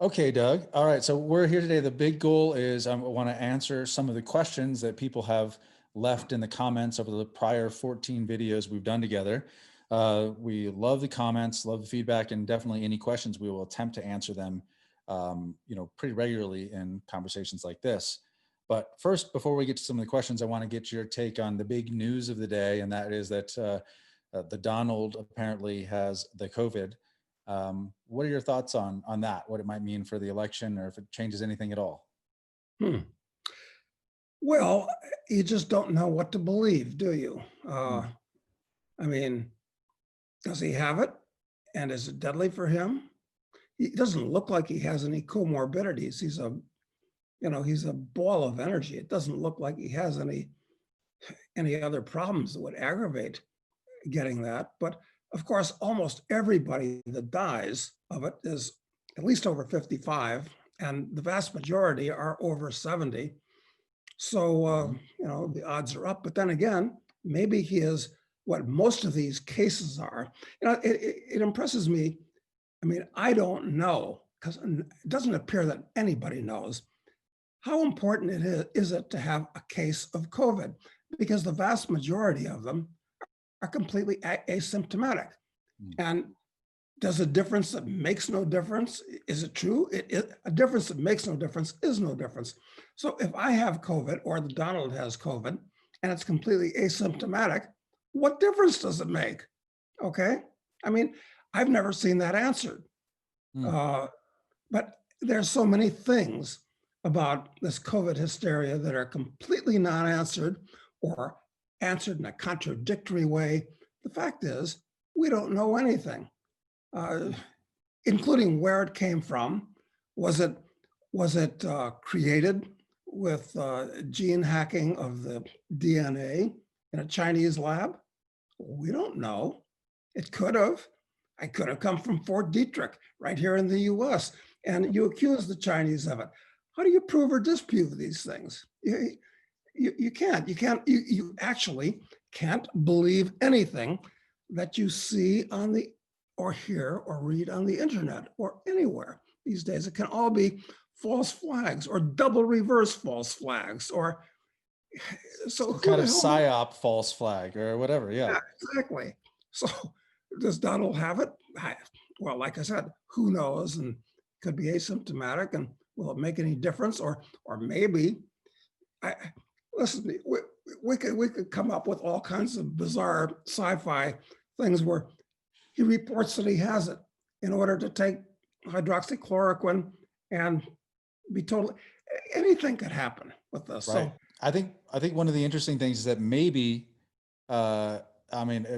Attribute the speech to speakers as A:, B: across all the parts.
A: Okay, Doug. All right. So we're here today. The big goal is I want to answer some of the questions that people have left in the comments over the prior 14 videos we've done together. We love the comments, love the feedback, and definitely any questions, we will attempt to answer them, pretty regularly in conversations like this. But first, before we get to some of the questions, I want to get your take on the big news of the day, and that is that the Donald apparently has the COVID. What are your thoughts on that? What it might mean for the election, or if it changes anything at all?
B: Hmm. Well, you just don't know what to believe, do you?
A: Hmm.
B: I mean, does he have it? And is it deadly for him? He doesn't look like he has any comorbidities. He's a ball of energy. It doesn't look like he has any other problems that would aggravate getting that. But of course, almost everybody that dies of it is at least over 55, and the vast majority are over 70. So,
A: Hmm.
B: the odds are up. But then again, maybe he is what most of these cases are. It impresses me. I mean, I don't know because it doesn't appear that anybody knows how important is it to have a case of COVID, because the vast majority of them are completely asymptomatic. And does a difference that makes no difference? Is it true? A difference that makes no difference is no difference. So if I have COVID or the Donald has COVID and it's completely asymptomatic, what difference does it make? Okay. I mean, I've never seen that answered.
A: Mm.
B: Uh, but there's so many things about this COVID hysteria that are completely non-answered or answered in a contradictory way. The fact is, we don't know anything. Uh, including where it came from. Was it created with gene hacking of the DNA in a Chinese lab? We don't know. It could have. It could have come from Fort Detrick right here in the US. And you accuse the Chinese of it. How do you prove or disprove these things? You can't. You actually can't believe anything that you see on the or hear or read on the internet or anywhere these days. It can all be false flags or double reverse false flags, or so
A: Some
B: who
A: kind
B: the
A: of
B: hell knows?
A: psyop false flag or whatever. Yeah.
B: Yeah, exactly. So does Donald have it? Well, like I said, who knows? And could be asymptomatic, and will it make any difference? Or maybe I listen, we could come up with all kinds of bizarre sci-fi things where he reports that he has it in order to take hydroxychloroquine and be totally, anything could happen with this.
A: Right.
B: So
A: I think one of the interesting things is that maybe, uh,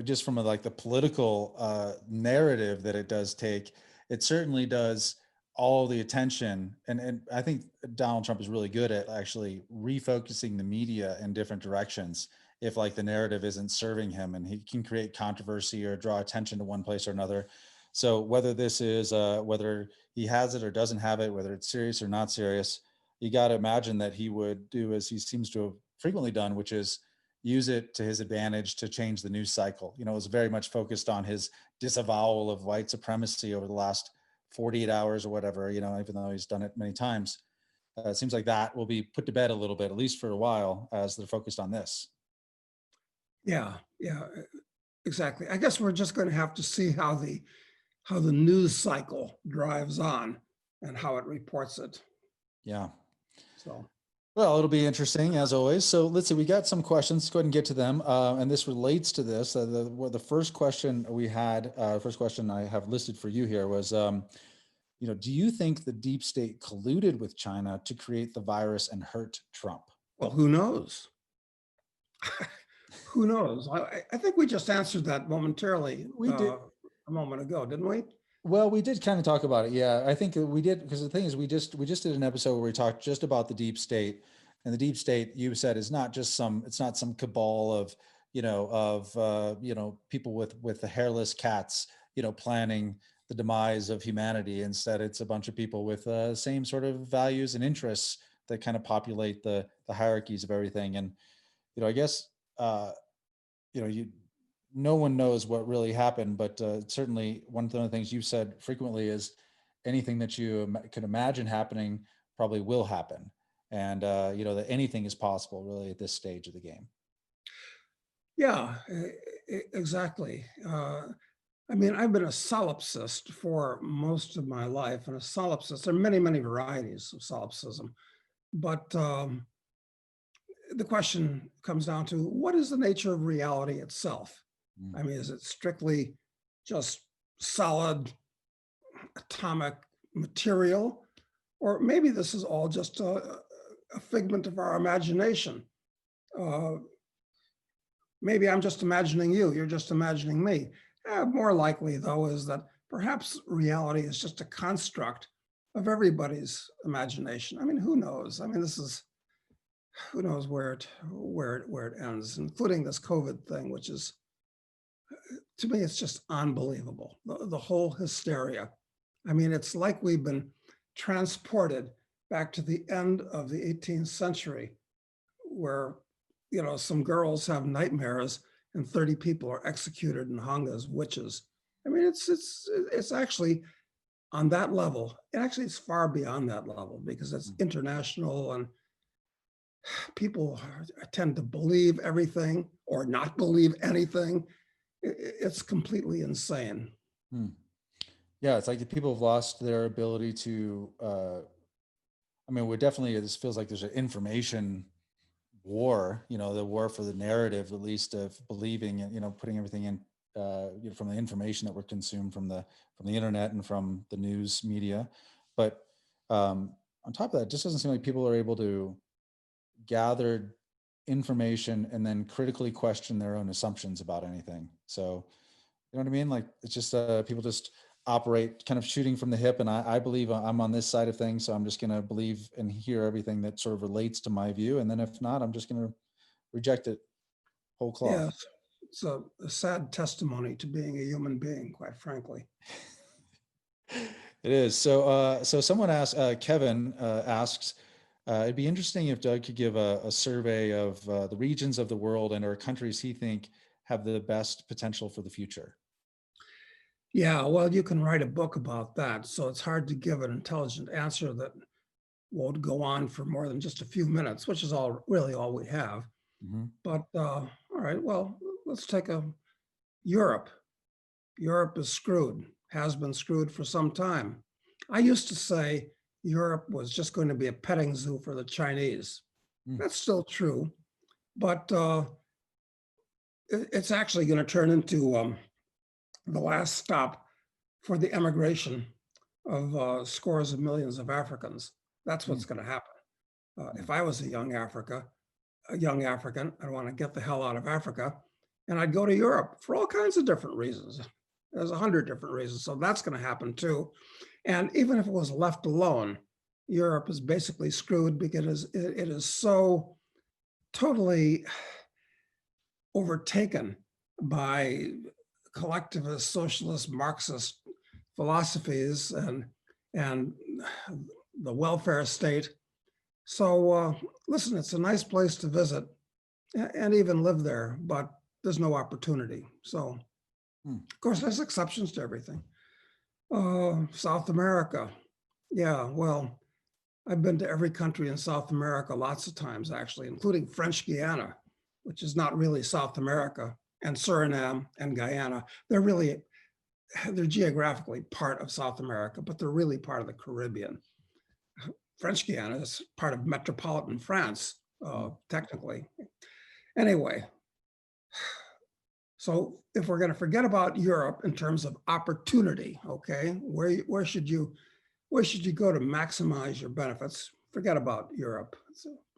A: just from like the political narrative that it does take, it certainly does all the attention. And I think Donald Trump is really good at actually refocusing the media in different directions. If like the narrative isn't serving him, and he can create controversy or draw attention to one place or another. So whether this is whether he has it or doesn't have it, whether it's serious or not serious, you got to imagine that he would do as he seems to have frequently done, which is use it to his advantage to change the news cycle. It was very much focused on his disavowal of white supremacy over the last 48 hours or whatever, even though he's done it many times. It seems like that will be put to bed a little bit, at least for a while, as they're focused on this.
B: yeah, exactly. I guess we're just going to have to see how the news cycle drives on and how it reports it.
A: Yeah.
B: So
A: Well, it'll be interesting as always. So let's see, we got some questions. Let's go ahead and get to them. And this relates to this. The first question we had, first question I have listed for you here was, do you think the deep state colluded with China to create the virus and hurt Trump?
B: well, who knows? Who knows? I think we just answered that momentarily
A: We did.
B: a moment ago, didn't we?
A: Well, we did kind of talk about it. Yeah, I think we did, because the thing is, we just did an episode where we talked just about the deep state, and the deep state, you said, is not just it's not some cabal of people with the hairless cats, planning the demise of humanity. Instead, it's a bunch of people with same sort of values and interests that kind of populate the hierarchies of everything. And I guess you no one knows what really happened, but certainly one of the things you've said frequently is anything that you could imagine happening probably will happen. And, that anything is possible really at this stage of the game.
B: Yeah, exactly. I mean, I've been a solipsist for most of my life, and a solipsist, there are many, many varieties of solipsism. But the question comes down to, what is the nature of reality itself?
A: Mm.
B: I mean, is it strictly just solid atomic material? Or maybe this is all just a figment of our imagination. Uh, Maybe I'm just imagining you, you're just imagining me. More likely, though, is that perhaps reality is just a construct of everybody's imagination. I mean, who knows? I mean, who knows where it ends, including this COVID thing, which is, to me, it's just unbelievable. The whole hysteria. I mean, it's like we've been transported back to the end of the 18th century, where some girls have nightmares and 30 people are executed and hung as witches. I mean, it's actually on that level. And actually, it's far beyond that level because it's international, and people tend to believe everything or not believe anything. It's completely insane.
A: Hmm. Yeah, it's like the people have lost their ability to. I mean, we're definitely. This feels like there's an information war. The war for the narrative, at least, of believing and putting everything in. From the information that we're consumed from the internet and from the news media, but on top of that, it just doesn't seem like people are able to gather information and then critically question their own assumptions about anything. So, you know what I mean? Like, it's just people just operate kind of shooting from the hip. And I believe I'm on this side of things. So I'm just going to believe and hear everything that sort of relates to my view. And then if not, I'm just going to reject it whole cloth.
B: Yes, it's a sad testimony to being a human being, quite frankly.
A: It is. So someone asked, Kevin asks, it'd be interesting if Doug could give a survey of the regions of the world and or countries he think have the best potential for the future.
B: Yeah, well, you can write a book about that. So it's hard to give an intelligent answer that won't go on for more than just a few minutes, which is really all we have.
A: Mhm.
B: But all right, well, let's take Europe. Europe is screwed, has been screwed for some time. I used to say Europe was just going to be a petting zoo for the Chinese.
A: Mm.
B: That's still true, but it's actually going to turn into the last stop for the emigration of scores of millions of Africans. That's what's
A: Mm.
B: going to happen.
A: Mm.
B: If I was a young African, I'd want to get the hell out of Africa, and I'd go to Europe for all kinds of different reasons. There's 100 different reasons, so that's going to happen too. And even if it was left alone, Europe is basically screwed because it is so totally overtaken by collectivist, socialist, Marxist philosophies and the welfare state. So listen, it's a nice place to visit and even live there, but there's no opportunity. So,
A: Mm.
B: of course, there's exceptions to everything. South America. Yeah, well, I've been to every country in South America lots of times, actually, including French Guiana, which is not really South America, and Suriname and Guyana. They're geographically part of South America, but they're really part of the Caribbean. French Guiana is part of metropolitan France, technically. Anyway, so if we're going to forget about Europe in terms of opportunity, okay, where should you go to maximize your benefits? Forget about Europe.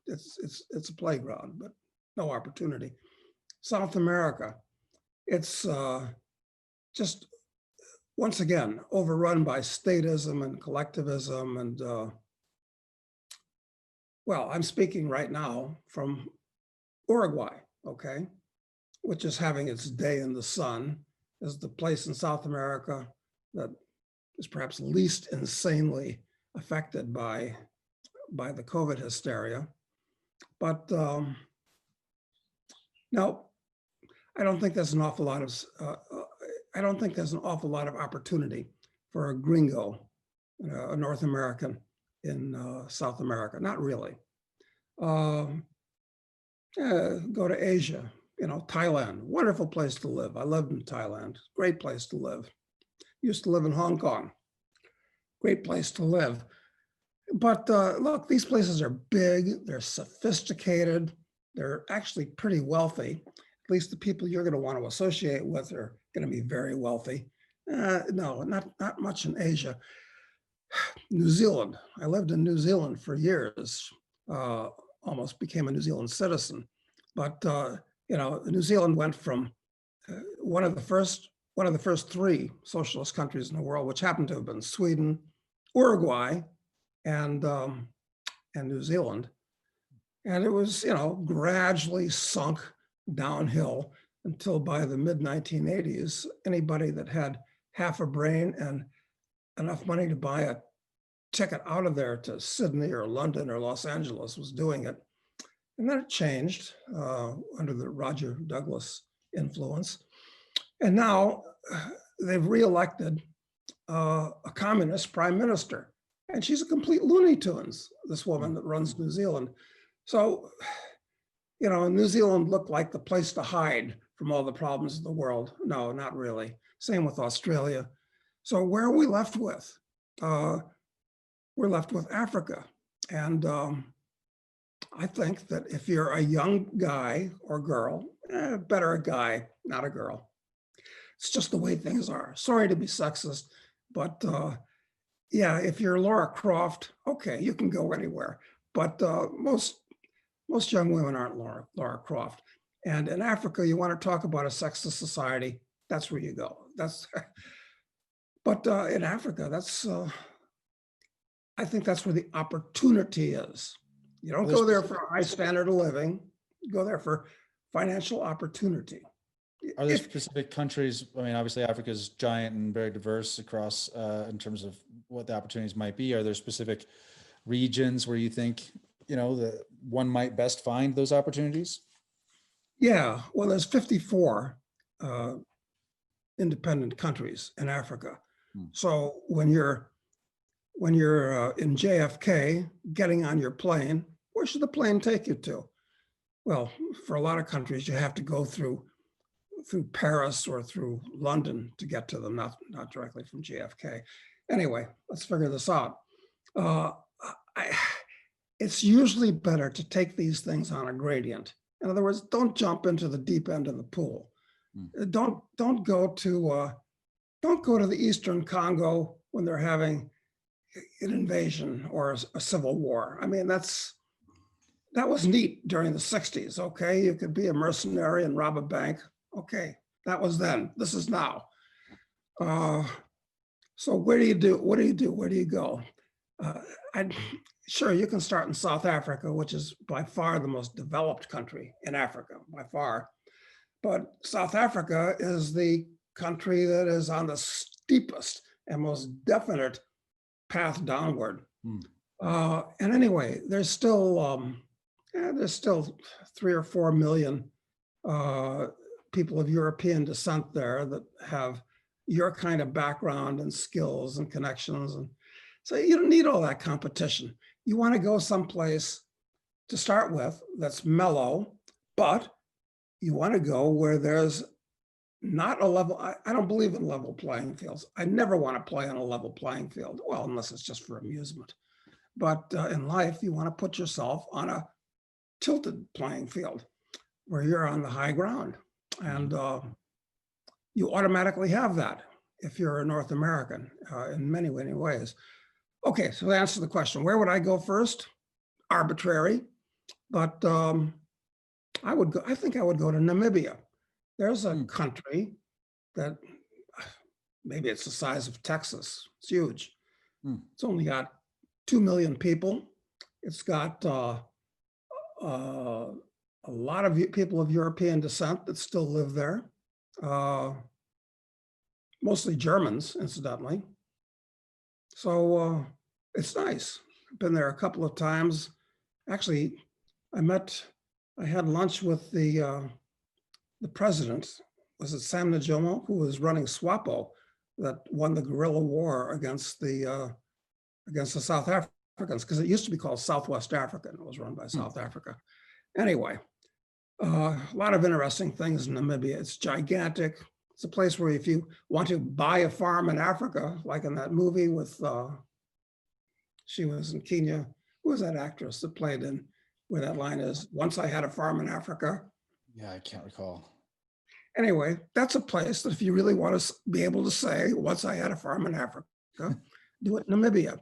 B: It's a playground, but no opportunity. South America, it's just once again overrun by statism and collectivism, and well, I'm speaking right now from Uruguay, okay, which is having its day in the sun, is the place in South America that is perhaps least insanely affected by the COVID hysteria. But no, I don't think there's an awful lot of I don't think there's an awful lot of opportunity for a gringo a North American in South America. Not really. Go to Asia, Thailand, wonderful place to live. I lived in Thailand, great place to live. Used to live in Hong Kong, great place to live. But look, these places are big, they're sophisticated, they're actually pretty wealthy. At least the people you're going to want to associate with are going to be very wealthy. No, not much in Asia. New Zealand. I lived in New Zealand for years. Almost became a New Zealand citizen. But New Zealand went from one of the first three socialist countries in the world, which happened to have been Sweden, Uruguay, and New Zealand. And it was, gradually sunk downhill until by the mid 1980s, anybody that had half a brain and enough money to buy a ticket out of there to Sydney or London or Los Angeles was doing it. And then it changed under the Roger Douglas influence. And now they've reelected a communist prime minister. And she's a complete Looney Tunes, this woman that runs New Zealand. So, New Zealand looked like the place to hide from all the problems of the world. No, not really. Same with Australia. So where are we left with? We're left with Africa. And I think that if you're a young guy or girl, better a guy, not a girl. It's just the way things are. Sorry to be sexist, but yeah, if you're Laura Croft, okay, you can go anywhere. But most young women aren't Laura Croft. And in Africa, you want to talk about a sexist society, that's where you go. But in Africa, I think that's where the opportunity is. You don't go there for a high standard of living, you go there for financial opportunity.
A: Are there specific countries? I mean, obviously Africa is giant and very diverse across in terms of what the opportunities might be. Are there specific regions where you think, that one might best find those opportunities?
B: Yeah, well, there's 54 independent countries in Africa. So when you're in JFK, getting on your plane, where should the plane take you to? Well, for a lot of countries, you have to go through Paris or through London to get to them, not directly from JFK. Anyway, let's figure this out. It's usually better to take these things on a gradient. In other words, don't jump into the deep end of the pool. Don't go to the Eastern Congo when they're having an invasion or a civil war. I mean, that was neat during the 60s. Okay, you could be a mercenary and rob a bank. Okay, that was then. This is now. So what do you do? Where do you go? Sure, you can start in South Africa, which is by far the most developed country in Africa, by far. But South Africa is the country that is on the steepest and most definite path downward. And anyway, there's still 3 or 4 million people of European descent there that have your kind of background and skills and connections. And so you don't need all that competition. You want to go someplace to start with that's mellow, but you want to go where there's not a level. I don't believe in level playing fields. I never want to play on a level playing field. Well, unless it's just for amusement. But in life, you want to put yourself on a tilted playing field where you're on the high ground. And you automatically have that if you're a North American in many, many ways. Okay, so to answer the question, where would I go first? Arbitrary, but I think I would go to Namibia. There's a country that maybe it's the size of Texas. It's huge. It's only got 2 million people. It's got a lot of people of European descent that still live there. Mostly Germans, incidentally. So it's nice. I've been there a couple of times. Actually, I had lunch with the president, was it Sam Nujoma, who was running SWAPO, that won the guerrilla war against the against the South Africans, because it used to be called Southwest Africa, and it was run by
A: Hmm.
B: South Africa. Anyway, a lot of interesting things in Namibia. It's gigantic. It's a place where if you want to buy a farm in Africa, like in that movie with, she was in Kenya, who was that actress that played in, where that line is, "Once I had a farm in Africa."
A: Yeah, I can't recall.
B: Anyway, that's a place that if you really want to be able to say, "Once I had a farm in Africa," do it in Namibia.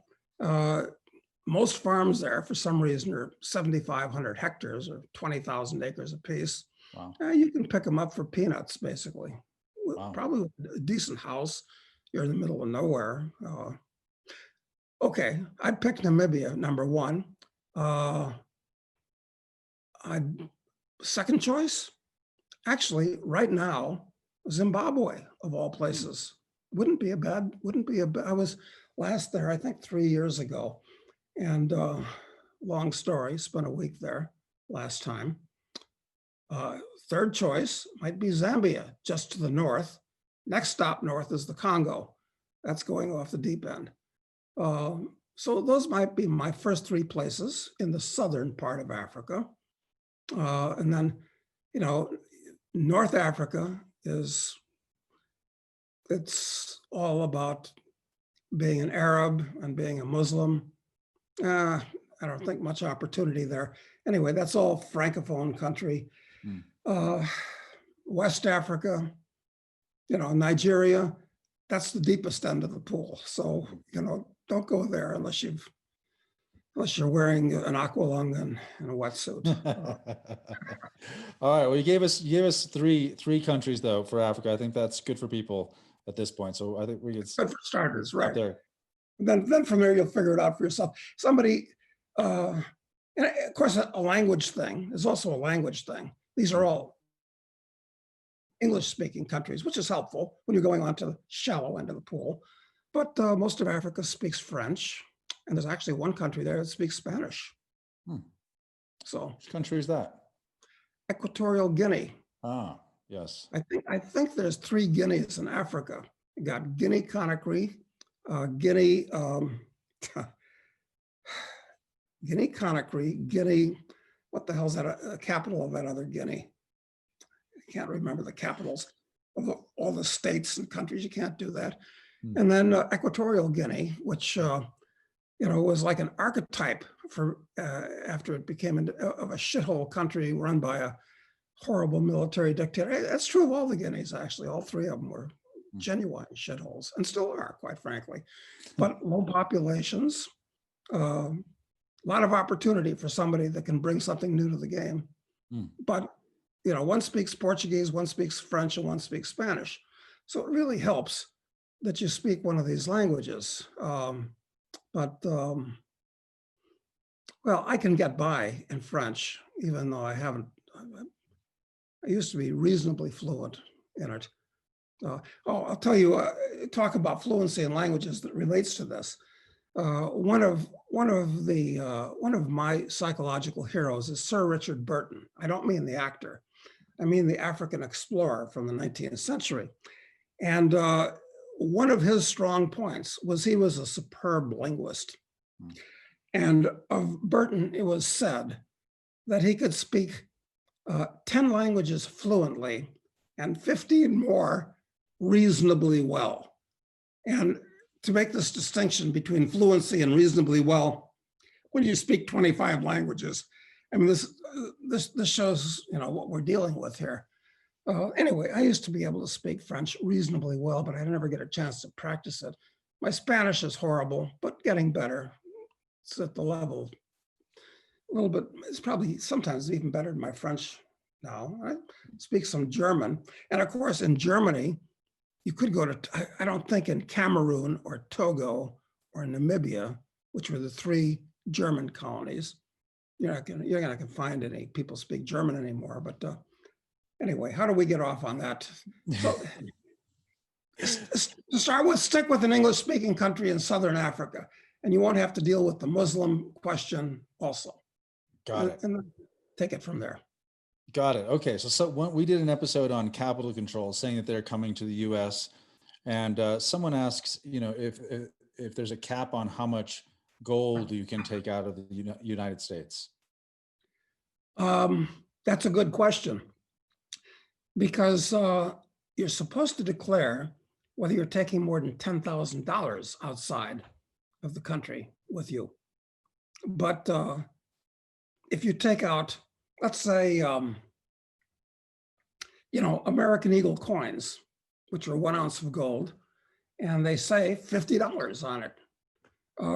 B: Most farms there, for some reason, are 7,500 hectares or 20,000 acres apiece.
A: Wow.
B: You can pick them up for peanuts, basically.
A: Wow.
B: Probably with a decent house. You're in the middle of nowhere. Okay, I'd pick Namibia, number one. Second choice, actually, right now, Zimbabwe, of all places. Wouldn't be a bad, I was last there, I think 3 years ago. And long story, spent a week there last time. Third choice might be Zambia, just to the north. Next stop north is the Congo. That's going off the deep end. So those might be my first three places in the southern part of Africa. And then, you know, North Africa it's all about being an Arab and being a Muslim. I don't think much opportunity there. Anyway, that's all Francophone country. West Africa, you know, Nigeria, that's the deepest end of the pool. So, you know, don't go there unless you're wearing an aqualung and a wetsuit.
A: All right. Well, you gave us three countries though for Africa. I think that's good for people at this point. So I think we could
B: Good for starters, right?
A: there.
B: Then from there you'll figure it out for yourself. Somebody, and of course, a language thing is also a language thing. These are all English-speaking countries, which is helpful when you're going on to the shallow end of the pool. But most of Africa speaks French, and there's actually one country there that speaks Spanish. So,
A: which country is that?
B: Equatorial Guinea.
A: Ah, yes.
B: I think there's 3 Guineas in Africa. You got Guinea Conakry, Guinea, Guinea Conakry, Guinea. What the hell's that? Capital of that other Guinea? I can't remember the capitals of all the states and countries. You can't do that. And then Equatorial Guinea, which was like an archetype for after it became of a shithole country run by a horrible military dictator. That's true of all the Guineas, actually. All 3 of them were genuine shitholes and still are, quite frankly. But low populations, a lot of opportunity for somebody that can bring something new to the game. But one speaks Portuguese, one speaks French, and one speaks Spanish. So it really helps that you speak one of these languages. Well, I can get by in French, even though I haven't. I used to be reasonably fluent in it. I'll tell you, talk about fluency in languages that relates to this. One of my psychological heroes is Sir Richard Burton. I don't mean the actor. I mean the African explorer from the 19th century. And one of his strong points was he was a superb linguist. And of Burton, it was said that he could speak 10 languages fluently and 15 more reasonably well. And to make this distinction between fluency and reasonably well, when you speak 25 languages, I mean, this shows what we're dealing with here. Anyway, I used to be able to speak French reasonably well, but I never get a chance to practice it. My Spanish is horrible, but getting better. It's at the level, a little bit, it's probably sometimes even better than my French now. I speak some German. And of course, in Germany, you could go to, I don't think in Cameroon or Togo or Namibia, which were the 3 German colonies, you're not gonna find any people speak German anymore. But anyway, how do we get off on that? So to start with, stick with an English-speaking country in Southern Africa, and you won't have to deal with the Muslim question also.
A: Got it.
B: And take it from there.
A: Got it. Okay. So we did an episode on capital control, saying that they're coming to the U.S. And someone asks, if there's a cap on how much gold you can take out of the United States?
B: Um, that's a good question, because you're supposed to declare whether you're taking more than $10,000 outside of the country with you. But if you take out, let's say, American Eagle coins, which are 1 ounce of gold, and they say $50 on it.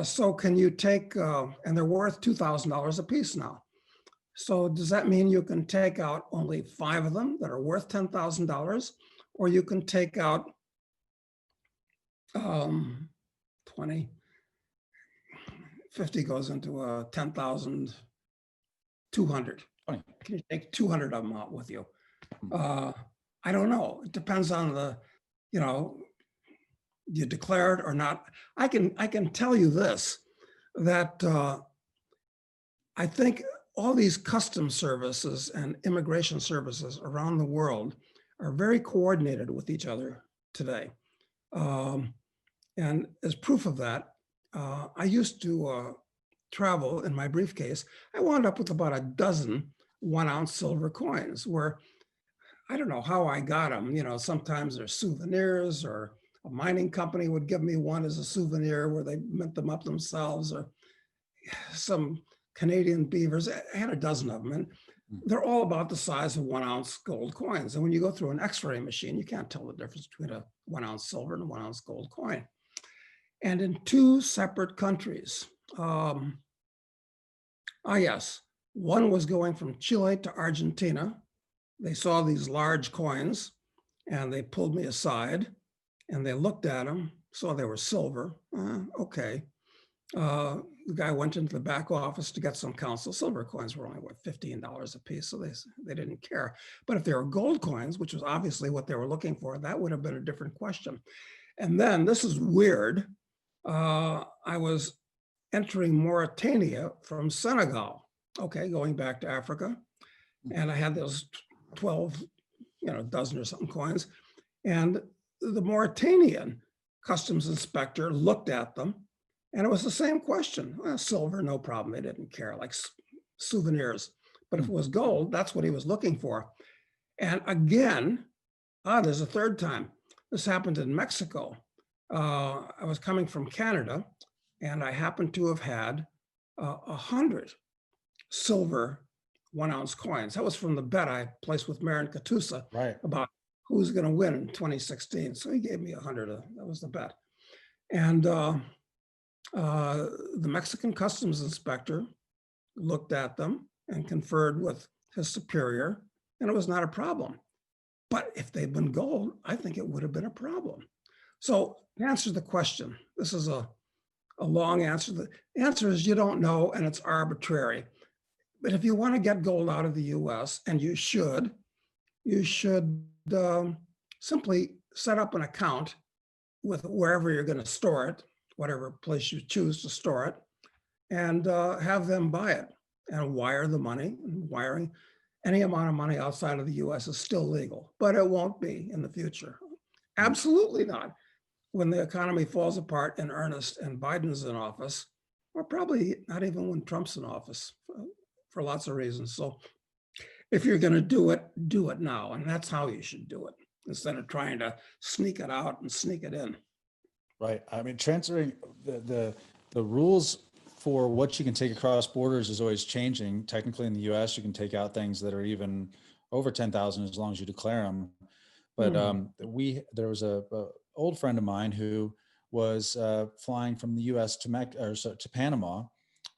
B: So can you take, and they're worth $2,000 a piece now. So does that mean you can take out only 5 of them that are worth $10,000, or you can take out 20, 50 goes into 10,200. Can you take 200 of them out with you? I don't know. It depends on the, you declared or not. I can tell you this, that I think all these customs services and immigration services around the world are very coordinated with each other today. And as proof of that, I used to travel in my briefcase. I wound up with about a dozen 1 ounce silver coins, where I don't know how I got them. Sometimes they're souvenirs, or a mining company would give me one as a souvenir where they mint them up themselves, or some Canadian beavers. I had a dozen of them, and they're all about the size of 1 ounce gold coins. And when you go through an X-ray machine, you can't tell the difference between a 1 ounce silver and a 1 ounce gold coin. And in 2 separate countries, yes, one was going from Chile to Argentina. They saw these large coins, and they pulled me aside, and they looked at them, saw they were silver. Okay. The guy went into the back office to get some counsel. Silver coins were only, $15 a piece, so they didn't care. But if they were gold coins, which was obviously what they were looking for, that would have been a different question. And then, this is weird, I was entering Mauritania from Senegal, okay, going back to Africa. And I had those 12, dozen or something coins. And the Mauritanian customs inspector looked at them, and it was the same question. Well, silver, no problem. They didn't care, like souvenirs. But if it was gold, that's what he was looking for. And again, there's a third time. This happened in Mexico. I was coming from Canada, and I happened to have had 100 silver 1 ounce coins. That was from the bet I placed with Marin Katusa about who's going to win in 2016. So he gave me 100. That was the bet. And the Mexican customs inspector looked at them and conferred with his superior, and it was not a problem. But if they'd been gold, I think it would have been a problem. So to answer the question, this is a long answer. The answer is you don't know, and it's arbitrary. But if you want to get gold out of the US, and you should simply set up an account with wherever you're going to store it, whatever place you choose to store it, and have them buy it and wire the money. And wiring any amount of money outside of the US is still legal, but it won't be in the future. Absolutely not. When the economy falls apart in earnest and Biden's in office, or probably not even when Trump's in office, for lots of reasons. So if you're going to do it now. And that's how you should do it, instead of trying to sneak it out and sneak it in.
A: Right. I mean, transferring the rules for what you can take across borders is always changing. Technically in the US, you can take out things that are even over 10,000 as long as you declare them. But there was a old friend of mine who was flying from the US to Panama,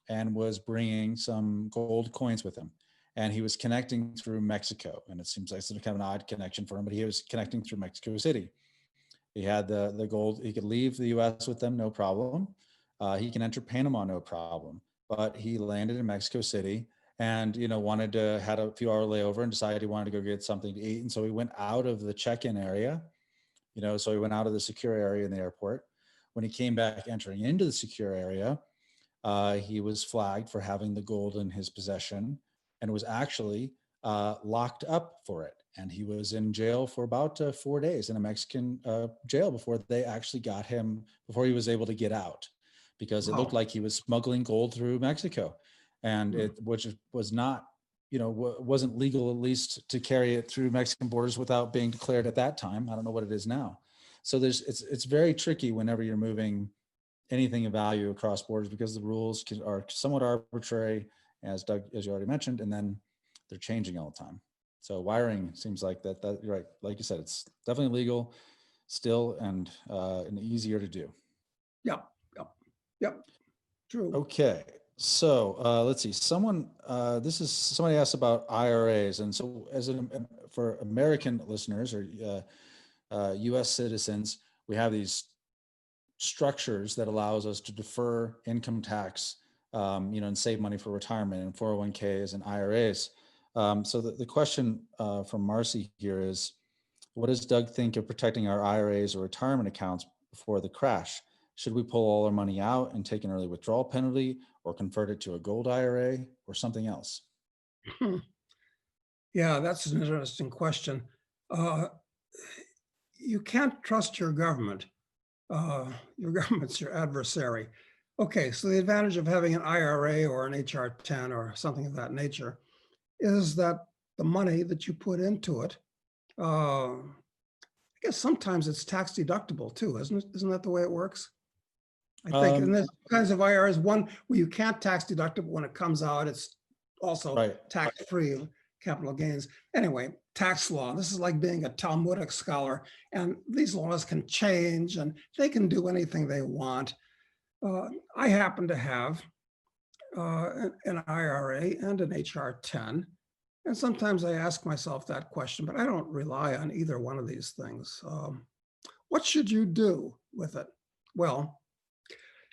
A: and was bringing some gold coins with him. And he was connecting through Mexico. And it seems like it's kind of an odd connection for him, but he was connecting through Mexico City. He had the gold. He could leave the US with them, no problem. He can enter Panama, no problem. But he landed in Mexico City, and had a few hour layover and decided he wanted to go get something to eat. And so he went out of the check-in area, so he went out of the secure area in the airport. When he came back entering into the secure area, he was flagged for having the gold in his possession, and was actually locked up for it. And he was in jail for about 4 days in a Mexican jail before they actually got him, before he was able to get out, because it looked
B: Wow.
A: like he was smuggling gold through Mexico, and
B: Hmm.
A: which was not, wasn't legal, at least to carry it through Mexican borders without being declared at that time. I don't know what it is now. So it's very tricky whenever you're moving anything of value across borders, because the rules are somewhat arbitrary, as you already mentioned, and then they're changing all the time. So wiring seems like that you're right. Like you said, it's definitely legal still, and easier to do.
B: Yep. Yep. Yep. True.
A: Okay. So let's see. Somebody asked about IRAs, and so for American listeners or U.S. citizens, we have these structures that allows us to defer income tax, and save money for retirement and 401ks and IRAs. So the question from Marcy here is, what does Doug think of protecting our IRAs or retirement accounts before the crash? Should we pull all our money out and take an early withdrawal penalty, or convert it to a gold IRA, or something else?
B: Hmm. Yeah, that's an interesting question. Uh, you can't trust your government. Your government's your adversary. Okay, so the advantage of having an IRA or an HR 10 or something of that nature is that the money that you put into it, I guess sometimes it's tax deductible too, isn't it? Isn't that the way it works? I think, and
A: Um,
B: there's kinds of IRAs, one where you can't tax deduct it when it comes out, it's also
A: right.
B: tax-free capital gains. Anyway, tax law, this is like being a Talmudic scholar, and these laws can change and they can do anything they want. I happen to have an IRA and an HR 10. And sometimes I ask myself that question, but I don't rely on either one of these things. What should you do with it? Well,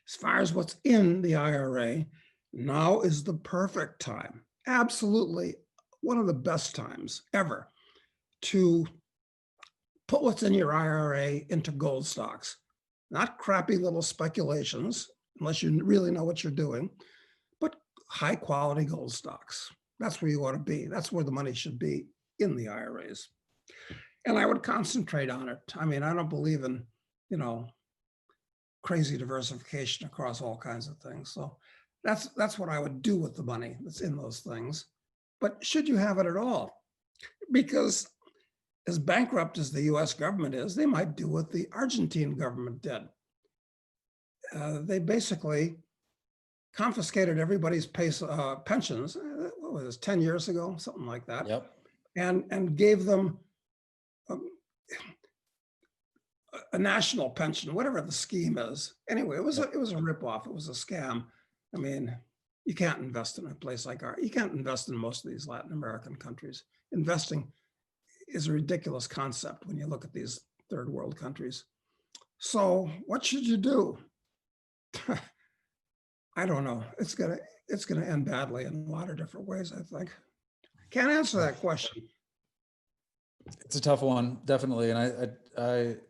B: as far as what's in the IRA, now is the perfect time, absolutely one of the best times ever, to put what's in your IRA into gold stocks, not crappy little speculations, unless you really know what you're doing, but high quality gold stocks. That's where you ought to be. That's where the money should be, in the IRAs. And I would concentrate on it. I mean, I don't believe in, you know, crazy diversification across all kinds of things. So that's what I would do with the money that's in those things. But should you have it at all? Because as bankrupt as the US government is, they might do what the Argentine government did. They basically confiscated everybody's pensions. What was this, 10 years ago, something like that,
A: Yep.
B: and gave them um, a national pension, whatever the scheme is. Anyway, it was
A: Yep.
B: a ripoff. It was a scam. I mean, you can't invest in a place like ours. You can't invest in most of these Latin American countries. Investing is a ridiculous concept when you look at these third world countries. So what should you do? I don't know. It's gonna end badly in a lot of different ways, I think. Can't answer that question.
A: It's a tough one, definitely, and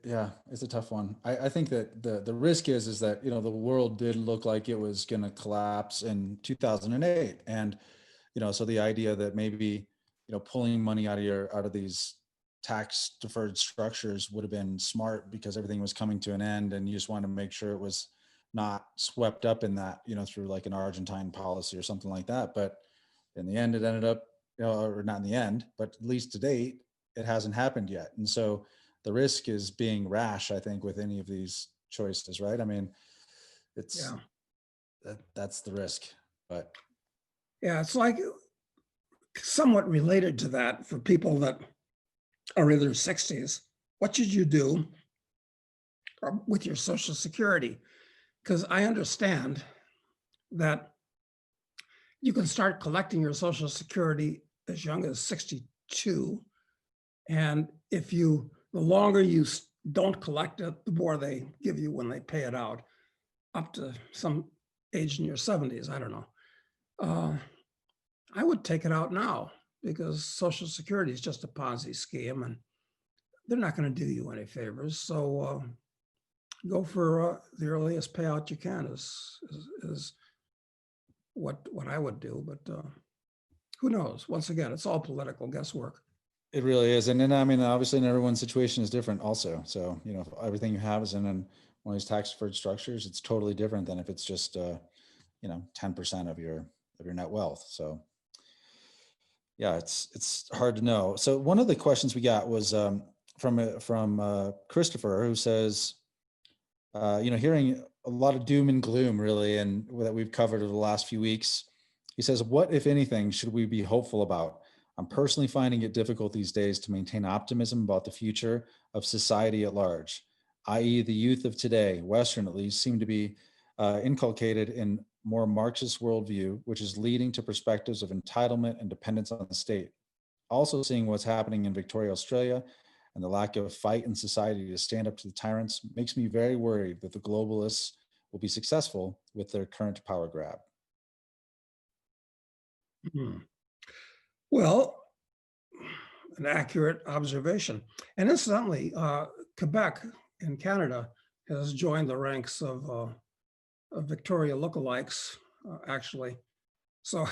A: yeah, it's a tough one. I think that the risk is that the world did look like it was going to collapse in 2008, and so the idea that maybe pulling money out of these tax deferred structures would have been smart, because everything was coming to an end, and you just wanted to make sure it was not swept up in that through like an Argentine policy or something like that. But in the end, it ended up, or not in the end, but at least to date, it hasn't happened yet. And so the risk is being rash, I think, with any of these choices, right? I mean, it's
B: Yeah.
A: that's the risk. But
B: Yeah, it's like somewhat related to that for people that are in their 60s. What should you do with your Social Security? Because I understand that you can start collecting your Social Security as young as 62. And the longer you don't collect it, the more they give you when they pay it out, up to some age in your 70s. I don't know. I would take it out now, because Social Security is just a Ponzi scheme and they're not going to do you any favors. So go for the earliest payout you can is what I would do. But who knows? Once again, it's all political guesswork.
A: it really is. And then, I mean, obviously, everyone's situation is different also. So, everything you have is in one of these tax deferred structures, it's totally different than if it's just 10% of your net wealth. So yeah, it's hard to know. So one of the questions we got was from Christopher, who says, hearing a lot of doom and gloom, really, and that we've covered over the last few weeks. He says, what, if anything, should we be hopeful about? I'm personally finding it difficult these days to maintain optimism about the future of society at large, i.e. the youth of today, Western at least, seem to be inculcated in more Marxist worldview, which is leading to perspectives of entitlement and dependence on the state. Also seeing what's happening in Victoria, Australia, and the lack of fight in society to stand up to the tyrants makes me very worried that the globalists will be successful with their current power grab.
B: Well, an accurate observation. And incidentally, Quebec in Canada has joined the ranks of Victoria lookalikes, actually. So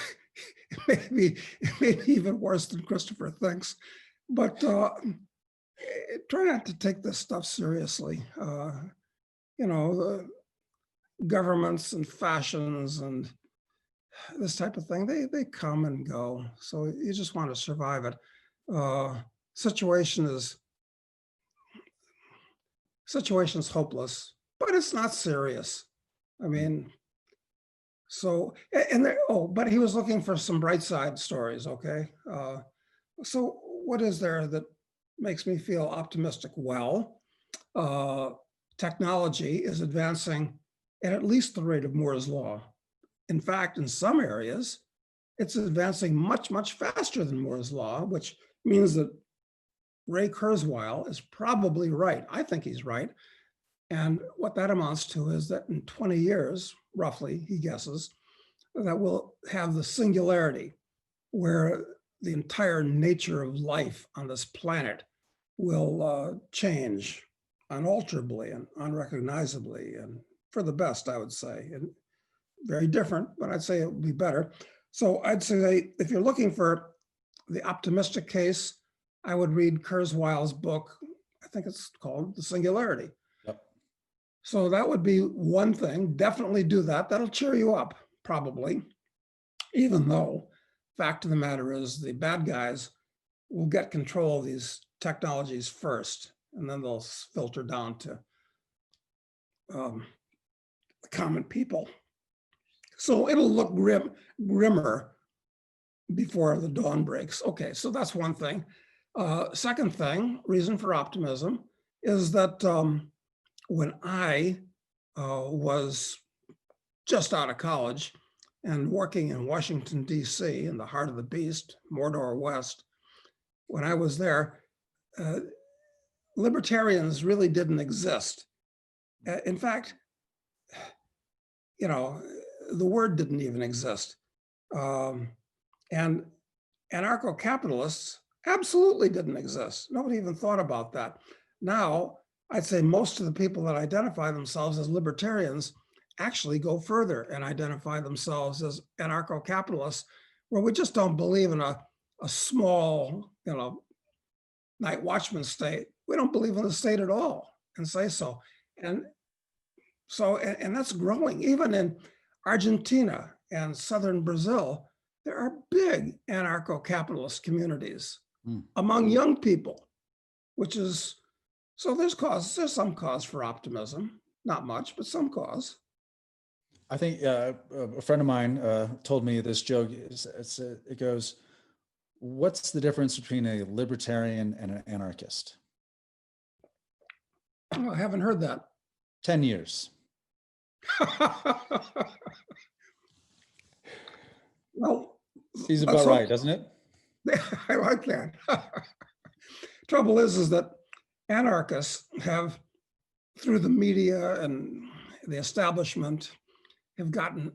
B: it may be even worse than Christopher thinks. But try not to take this stuff seriously. The governments and fashions and this type of thing, they come and go. So you just want to survive it. Situation's hopeless, but it's not serious. I mean, so, and there, but he was looking for some bright side stories, okay? So what is there that makes me feel optimistic? Well, technology is advancing at least the rate of Moore's law. In fact, in some areas, it's advancing much, much faster than Moore's law, which means that Ray Kurzweil is probably right. I think he's right. And what that amounts to is that in 20 years, roughly, he guesses, that we'll have the singularity where the entire nature of life on this planet will change unalterably and unrecognizably, and for the best, I would say. And very different, but I'd say it would be better. So I'd say if you're looking for the optimistic case, I would read Kurzweil's book. I think it's called The Singularity.
A: Yep.
B: So that would be one thing. Definitely do that. That'll cheer you up, probably. Even though, fact of the matter is, the bad guys will get control of these technologies first, and then they'll filter down to the common people. So it'll look grimmer before the dawn breaks. Okay, so that's one thing. Second thing, reason for optimism, is that when I was just out of college and working in Washington, D.C., in the heart of the beast, Mordor West, when I was there, libertarians really didn't exist. In fact, the word didn't even exist. And anarcho-capitalists absolutely didn't exist. Nobody even thought about that. Now, I'd say most of the people that identify themselves as libertarians actually go further and identify themselves as anarcho-capitalists, where we just don't believe in a small, night watchman state. We don't believe in the state at all, and say so. And that's growing. Even in Argentina and southern Brazil, there are big anarcho-capitalist communities among young people, which is, so there's some cause for optimism. Not much, but some cause.
A: I think a friend of mine told me this joke. It goes, what's the difference between a libertarian and an anarchist?
B: Oh, I haven't heard that.
A: 10 years.
B: Well,
A: seems about right, doesn't it?
B: I like that. Trouble is that anarchists have, through the media and the establishment, have gotten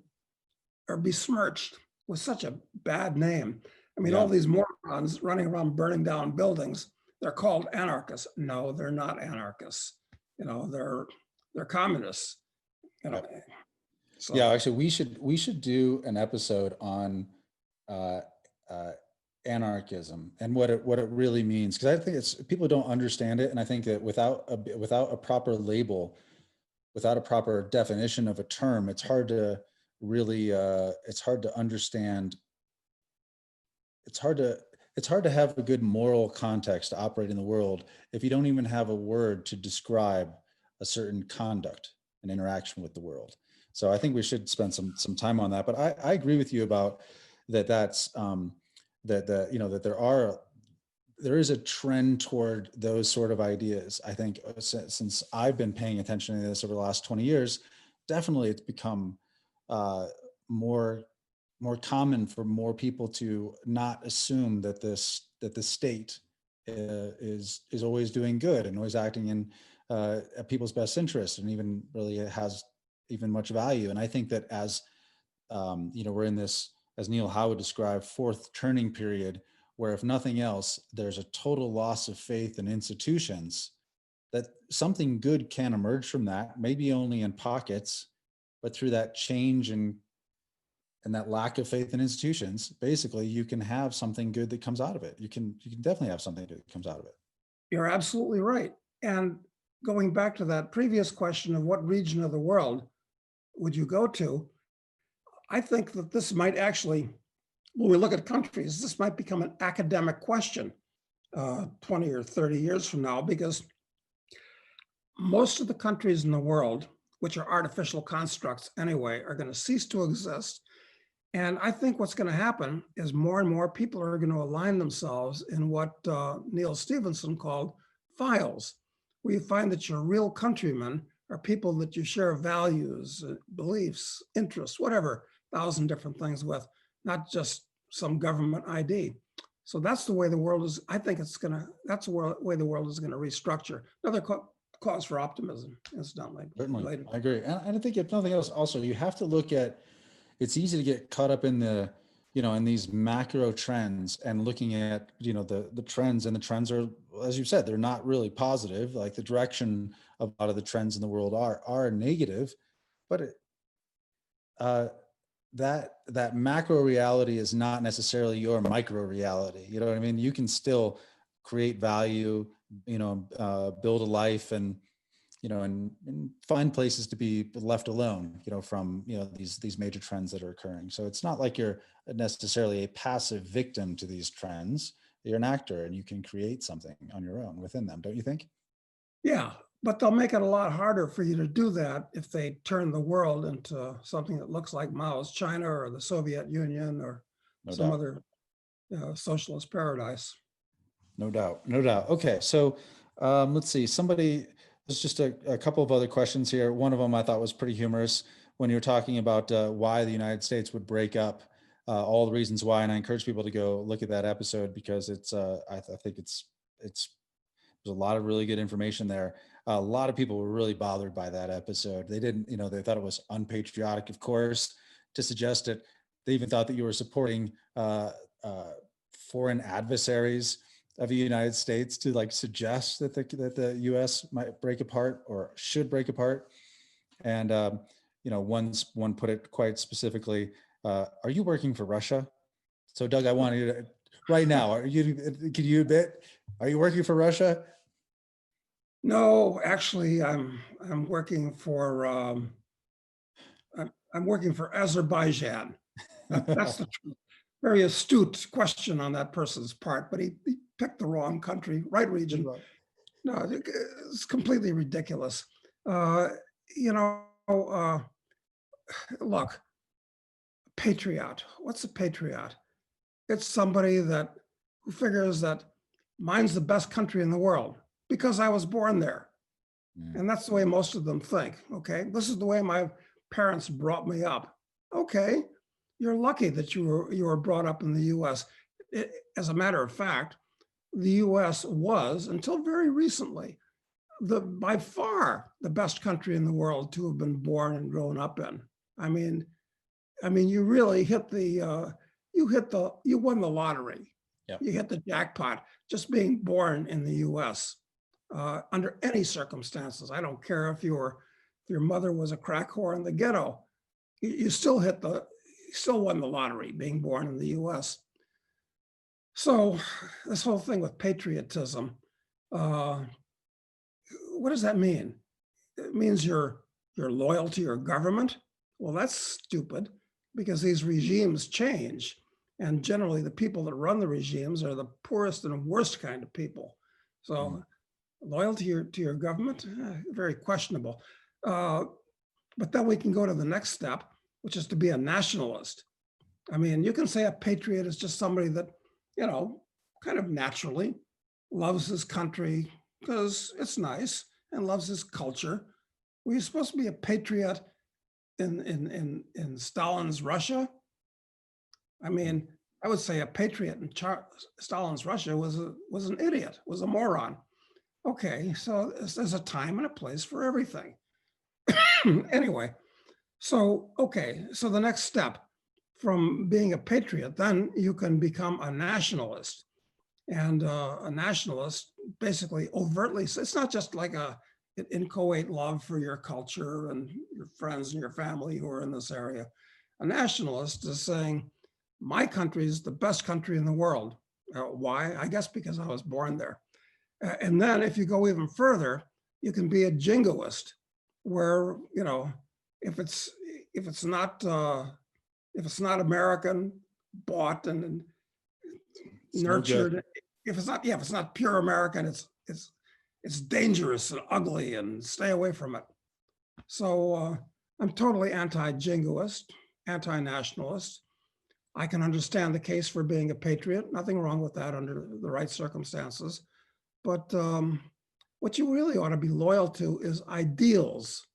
B: or besmirched with such a bad name. I mean, all these morons running around burning down buildings, they're called anarchists. No, they're not anarchists. They're communists. So.
A: Yeah, actually, we should do an episode on anarchism and what it really means, because I think people don't understand it, and I think that without a proper label, without a proper definition of a term, it's hard to really, it's hard to understand. It's hard to, it's hard to have a good moral context to operate in the world if you don't even have a word to describe a certain conduct and interaction with the world. So I think we should spend some time on that. But I agree with you about that. That's that you know, that there is a trend toward those sort of ideas. I think since I've been paying attention to this over the last 20 years, definitely it's become uh, more common for more people to not assume that the state is always doing good and always acting in people's best interest, and even really has even much value. And I think that as you know, we're in this, as Neil Howard described, fourth turning period, where if nothing else, there's a total loss of faith in institutions, that something good can emerge from that, maybe only in pockets, but through that change and that lack of faith in institutions, basically you can have something good that comes out of it. You can definitely have something good that comes out of it.
B: You're absolutely right. And going back to that previous question of what region of the world would you go to, I think that this might actually, when we look at countries, this might become an academic question 20 or 30 years from now, because most of the countries in the world, which are artificial constructs anyway, are going to cease to exist. And I think what's going to happen is more and more people are going to align themselves in what Neil Stephenson called files, where you find that your real countrymen are people that you share values, beliefs, interests, whatever, 1,000 different things with, not just some government ID. So that's the way the world is. I think that's the way the world is going to restructure. Another cause for optimism, incidentally.
A: Certainly,
B: Related.
A: I agree. And I think if nothing else, also you have to look at, it's easy to get caught up in the, you know, in these macro trends and looking at, you know, the trends, and the trends are, as you said, they're not really positive. Like the direction of a lot of the trends in the world are negative, but uh, that macro reality is not necessarily your micro reality. You know what I mean? You can still create value, you know, build a life, and you know, and find places to be left alone, you know, from, you know, these major trends that are occurring. So it's not like you're necessarily a passive victim to these trends. You're an actor, and you can create something on your own within them, don't you think?
B: Yeah, but they'll make it a lot harder for you to do that if they turn the world into something that looks like Mao's China or the Soviet Union or
A: No
B: some
A: doubt.
B: other socialist paradise.
A: No doubt. No doubt. Okay. So let's see. There's just a couple of other questions here. One of them I thought was pretty humorous when you were talking about why the United States would break up, all the reasons why. And I encourage people to go look at that episode, because I think it's, there's a lot of really good information there. A lot of people were really bothered by that episode. They didn't, you know, they thought it was unpatriotic, of course, to suggest it. They even thought that you were supporting uh, foreign adversaries of the United States, to like suggest that the U.S. might break apart or should break apart. And you know, one put it quite specifically: "Are you working for Russia?" So, Doug, I want you to right now. Can you admit? Are you working for Russia?
B: No, actually, I'm working for I'm working for Azerbaijan. That's the truth. Very astute question on that person's part, but he picked the wrong country, right region. No, it's completely ridiculous. Uh, you know, look, patriot. What's a patriot? It's somebody that who figures that mine's the best country in the world because I was born there.
A: Mm.
B: And that's the way most of them think. Okay. This is the way my parents brought me up. Okay. You're lucky that you were brought up in the US. As a matter of fact, the US was, until very recently, by far the best country in the world to have been born and grown up in. I mean, you really you won the lottery.
A: Yeah.
B: You hit the jackpot just being born in the US under any circumstances. I don't care if your mother was a crack whore in the ghetto, you still won the lottery being born in the US. So this whole thing with patriotism, what does that mean? It means you're you're loyal to your government. Well, that's stupid because these regimes change. And generally the people that run the regimes are the poorest and worst kind of people. So loyal to your government, very questionable. But then we can go to the next step, which is to be a nationalist. I mean, you can say a patriot is just somebody that, you know, kind of naturally loves his country because it's nice and loves his culture. Were you supposed to be a patriot in Stalin's Russia? I mean, I would say a patriot in Stalin's Russia was an idiot, was a moron. Okay, so there's a time and a place for everything. Anyway, so okay, so the next step from being a patriot, then you can become a nationalist. And a nationalist basically overtly, it's not just like a inchoate love for your culture and your friends and your family who are in this area. A nationalist is saying, my country is the best country in the world. Why? I guess because I was born there. And then if you go even further, you can be a jingoist, where, you know, if it's not American, bought and nurtured, if it's not pure American, it's dangerous and ugly, and stay away from it. So I'm totally anti-jingoist, anti-nationalist. I can understand the case for being a patriot. Nothing wrong with that under the right circumstances. But what you really ought to be loyal to is ideals,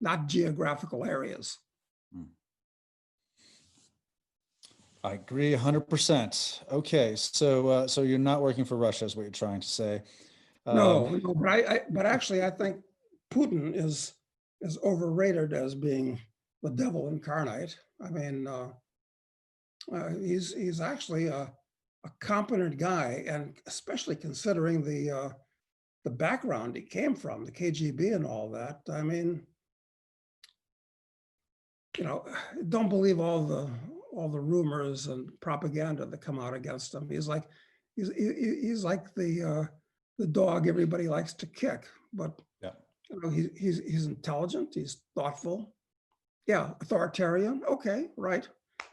B: not geographical areas.
A: I agree 100%. Okay, so so you're not working for Russia, is what you're trying to say.
B: No, but actually, I think Putin is overrated as being the devil incarnate. I mean, he's actually a competent guy, and especially considering the background he came from, the KGB and all that. I mean, you know, don't believe all the rumors and propaganda that come out against him. He's like the dog everybody likes to kick, but
A: Yeah.
B: you know, he's intelligent, he's thoughtful. Yeah, authoritarian. Okay, right.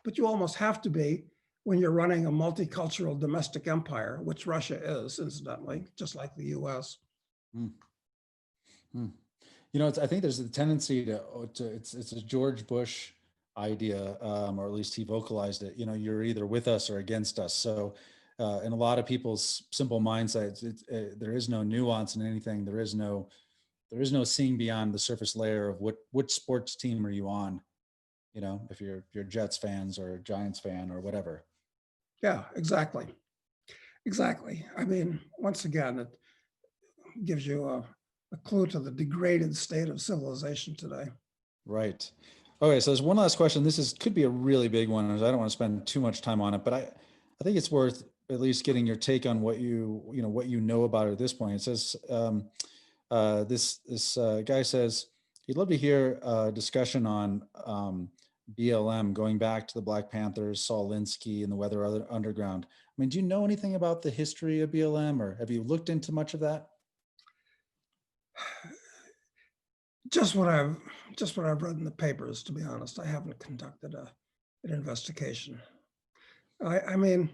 B: But you almost have to be when you're running a multicultural domestic empire, which Russia is, incidentally, just like the US.
A: Mm. Mm. You know, I think there's a tendency to it's a George Bush idea, or at least he vocalized it. You know, you're either with us or against us. So, in a lot of people's simple mindsets, there is no nuance in anything. There is no seeing beyond the surface layer of which sports team are you on. You know, if you're Jets fans or Giants fan or whatever.
B: Yeah, exactly. Exactly. I mean, once again, it gives you a clue to the degraded state of civilization today.
A: Right. Okay, so there's one last question. This could be a really big one. I don't want to spend too much time on it, but I think it's worth at least getting your take on what you know about it at this point. It says this guy says he'd love to hear a discussion on BLM, going back to the Black Panthers, Saul Alinsky, and the Weather Underground. I mean, do you know anything about the history of BLM, or have you looked into much of that?
B: Just what I've read in the papers, to be honest. I haven't conducted an investigation. I mean,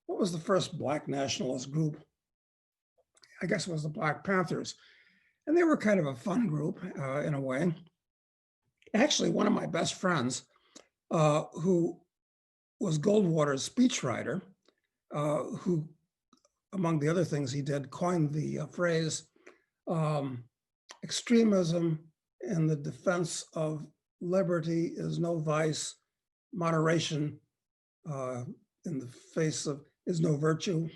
B: what was the first Black nationalist group? I guess it was the Black Panthers. And they were kind of a fun group in a way. Actually, one of my best friends, who was Goldwater's speechwriter, who, among the other things he did, coined the phrase extremism in the defense of liberty is no vice, moderation in the face of is no virtue.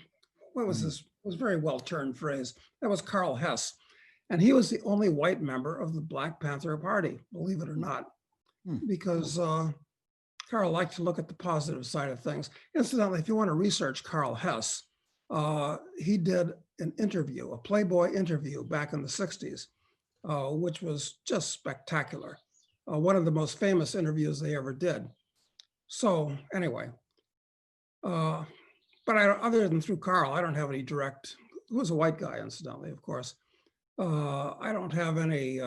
B: What was this? It was a very well-turned phrase. That was Carl Hess. And he was the only white member of the Black Panther Party, believe it or not, because Carl liked to look at the positive side of things. Incidentally, if you want to research Carl Hess, he did an interview, a Playboy interview back in the 60s, which was just spectacular. One of the most famous interviews they ever did. So anyway, but other than through Carl, I don't have any direct, who was a white guy, incidentally, of course. I don't have any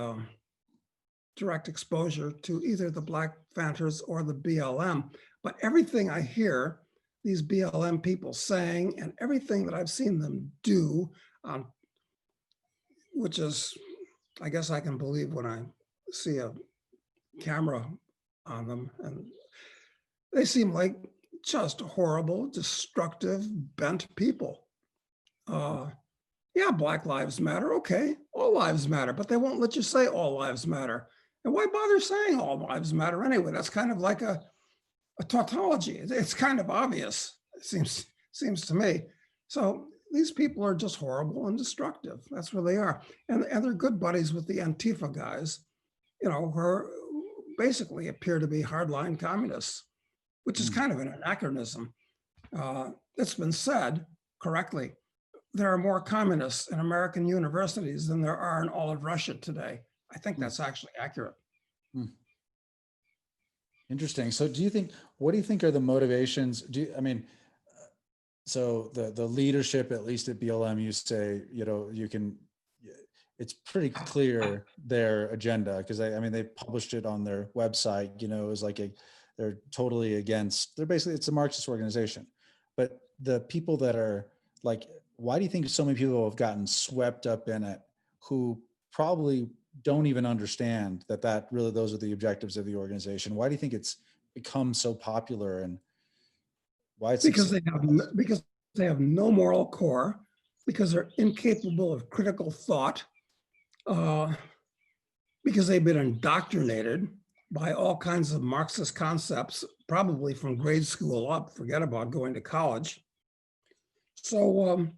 B: direct exposure to either the Black Panthers or the BLM, but everything I hear these BLM people saying and everything that I've seen them do, which is, I guess I can believe when I see a camera on them, and they seem like just horrible, destructive, bent people. Yeah, Black Lives Matter. Okay, all lives matter, but they won't let you say all lives matter. And why bother saying all lives matter anyway? That's kind of like a tautology. It's kind of obvious, it seems to me. So these people are just horrible and destructive. That's where they are. And they're good buddies with the Antifa guys, who basically appear to be hardline communists, which is kind of an anachronism. It's been said correctly, there are more communists in American universities than there are in all of Russia today. I think that's actually accurate.
A: Interesting. So what do you think are the motivations? So the leadership, at least at BLM, you say, it's pretty clear their agenda, because they published it on their website, it was like they're totally against, it's a Marxist organization. But the people that are like, why do you think so many people have gotten swept up in it who probably don't even understand that really those are the objectives of the organization? Why do you think it's become so popular, and why it's
B: because they have no moral core, because they're incapable of critical thought, because they've been indoctrinated by all kinds of Marxist concepts, probably from grade school up, forget about going to college. So,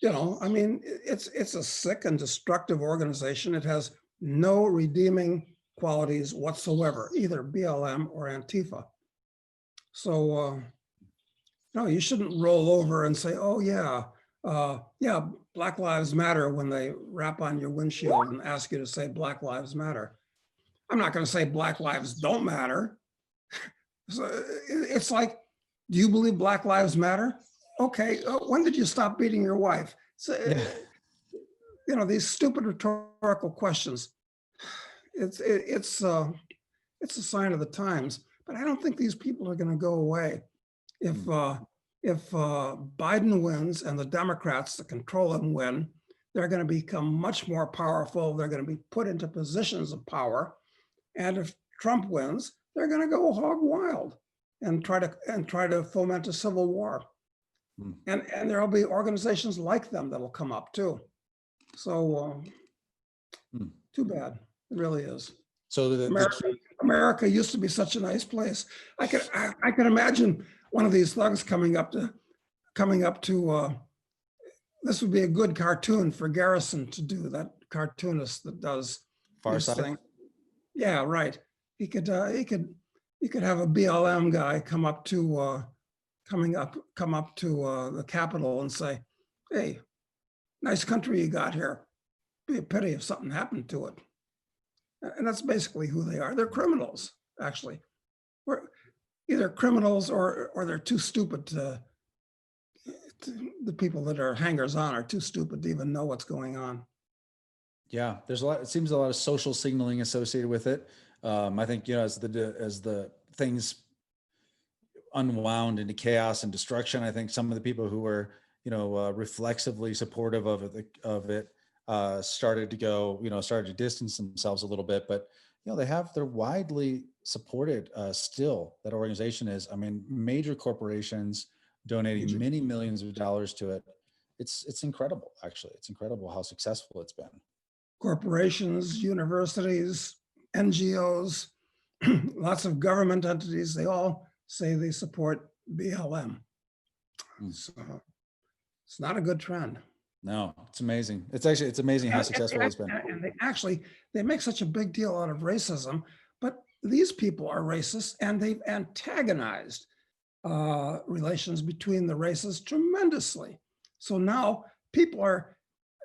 B: it's a sick and destructive organization. It has no redeeming qualities whatsoever, either BLM or Antifa. So, no, you shouldn't roll over and say, oh yeah, Black Lives Matter when they rap on your windshield and ask you to say Black Lives Matter. I'm not going to say Black Lives don't matter. So it's like, do you believe Black Lives Matter? Okay, when did you stop beating your wife? So, these stupid rhetorical questions. It's a sign of the times, but I don't think these people are going to go away. If Biden wins and the Democrats that control him win, they're going to become much more powerful. They're going to be put into positions of power, and if Trump wins, they're going to go hog wild and try to foment a civil war. And there'll be organizations like them that'll come up too. So too bad. It really is. So America used to be such a nice place. I could imagine one of these thugs coming up to this would be a good cartoon for Garrison to do, that cartoonist that does
A: Far Side.
B: Yeah, right. He could have a BLM guy come up to the Capitol and say, hey, nice country you got here. Be a pity if something happened to it. And that's basically who they are. They're criminals, actually. We're either criminals or they're too stupid the people that are hangers on are too stupid to even know what's going on.
A: Yeah, there's it seems a lot of social signaling associated with it. I think, as the things unwound into chaos and destruction, I think some of the people who were, reflexively supportive of it started to distance themselves a little bit, but they're widely supported still. That organization is, major corporations donating many millions of dollars to it. It's incredible, actually. It's incredible how successful it's been.
B: Corporations, universities, NGOs, lots of government entities, they all say they support BLM. So it's not a good trend.
A: No, it's amazing. It's amazing how successful it's been.
B: And they make such a big deal out of racism, but these people are racist and they've antagonized relations between the races tremendously. So now people are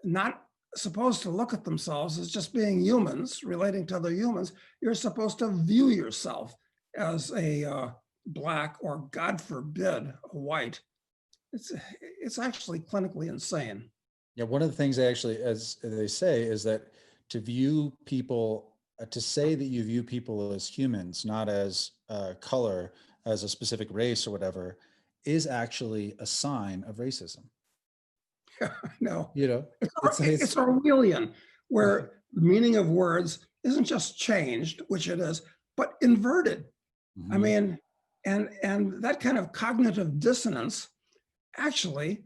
B: not supposed to look at themselves as just being humans, relating to other humans. You're supposed to view yourself as a Black, or God forbid, a white. It's actually clinically insane.
A: Yeah, one of the things they actually, as they say, is that to view people to say that you view people as humans, not as color, as a specific race or whatever, is actually a sign of racism.
B: No,
A: You know,
B: it's Orwellian, where the meaning of words isn't just changed, which it is, but inverted. I
A: Mhm.
B: mean, and that kind of cognitive dissonance actually,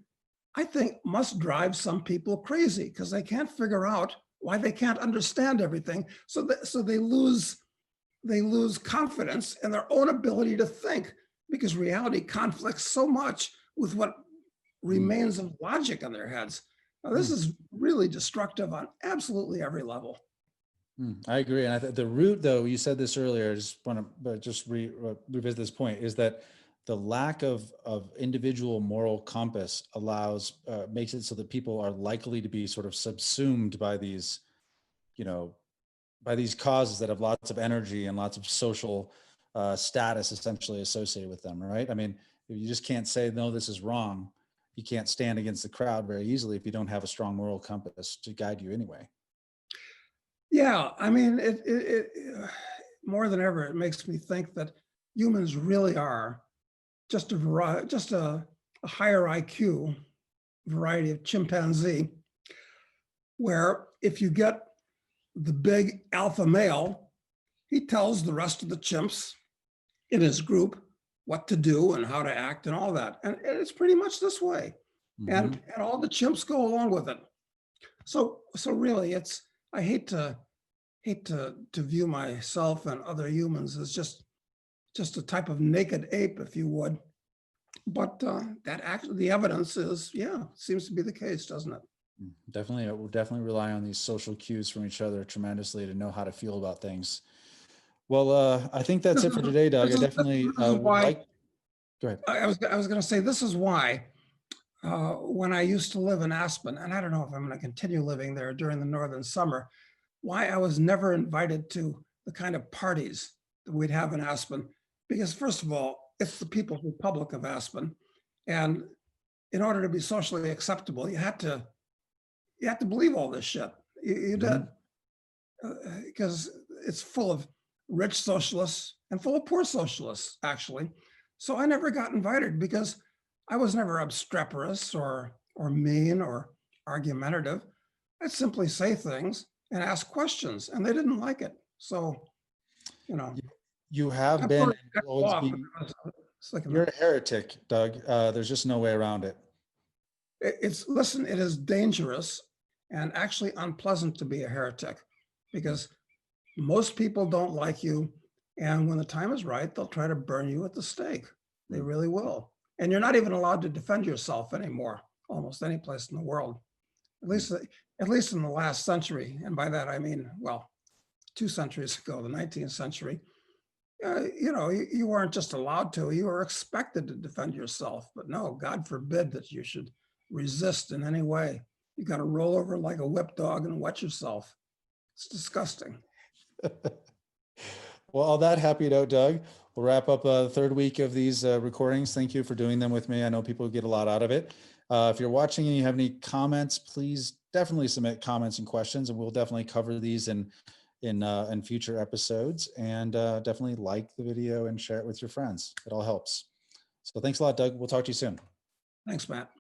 B: I think, must drive some people crazy because they can't figure out why they can't understand everything. So they lose confidence in their own ability to think because reality conflicts so much with what
A: Mm.
B: remains of logic in their heads. Now, this
A: Mm.
B: is really destructive on absolutely every level.
A: I agree, and the root, though, you said this earlier. I just want to revisit this point: is that the lack of individual moral compass allows makes it so that people are likely to be sort of subsumed by these, you know, by these causes that have lots of energy and lots of social status essentially associated with them, right? I mean, you just can't say no, this is wrong. You can't stand against the crowd very easily if you don't have a strong moral compass to guide you anyway.
B: Yeah, I mean, more than ever, it makes me think that humans really are just a higher IQ variety of chimpanzee, where if you get the big alpha male, he tells the rest of the chimps in his group what to do and how to act and all that. And it's pretty much this way.
A: Mm-hmm.
B: And all the chimps go along with it. So really it's I hate to view myself and other humans as just a type of naked ape, if you would. But that actually the evidence is, yeah, seems to be the case, doesn't it?
A: Definitely, we'll definitely rely on these social cues from each other tremendously to know how to feel about things. Well, I think that's
B: This
A: it
B: is
A: for today, Doug. I definitely
B: this is
A: would
B: why
A: like. Go ahead.
B: I was going to say this is why when I used to live in Aspen, and I don't know if I'm going to continue living there during the northern summer, why I was never invited to the kind of parties that we'd have in Aspen. Because first of all, it's the People's Republic of Aspen, and in order to be socially acceptable, you had to believe all this shit. You
A: Mhm.
B: did, because it's full of rich socialists and full of poor socialists, actually. So I never got invited because I was never obstreperous or mean or argumentative. I'd simply say things and ask questions, and they didn't like it. So, you know,
A: You you have
B: I'm
A: been
B: sort of
A: and
B: cut
A: will always
B: off
A: be.
B: because I was sick of
A: You're
B: it.
A: a heretic, Doug. There's just no way around it.
B: It's listen, it is dangerous and actually unpleasant to be a heretic because most people don't like you. And when the time is right, they'll try to burn you at the stake. They
A: Mm.
B: really will. And you're not even allowed to defend yourself anymore, almost any place in the world,
A: Mm.
B: at least in the last century. And by that, I mean, well, 2 centuries ago, the 19th century, you weren't just allowed to, you were expected to defend yourself. But no, God forbid that you should resist in any way. You got to roll over like a whip dog and wet yourself. It's disgusting.
A: Well, on that happy note, Doug, we'll wrap up the third week of these recordings. Thank you for doing them with me. I know people get a lot out of it. If you're watching and you have any comments, please definitely submit comments and questions, and we'll definitely cover these in future episodes. And definitely like the video and share it with your friends. It all helps. So thanks a lot, Doug. We'll talk to you soon.
B: Thanks, Matt.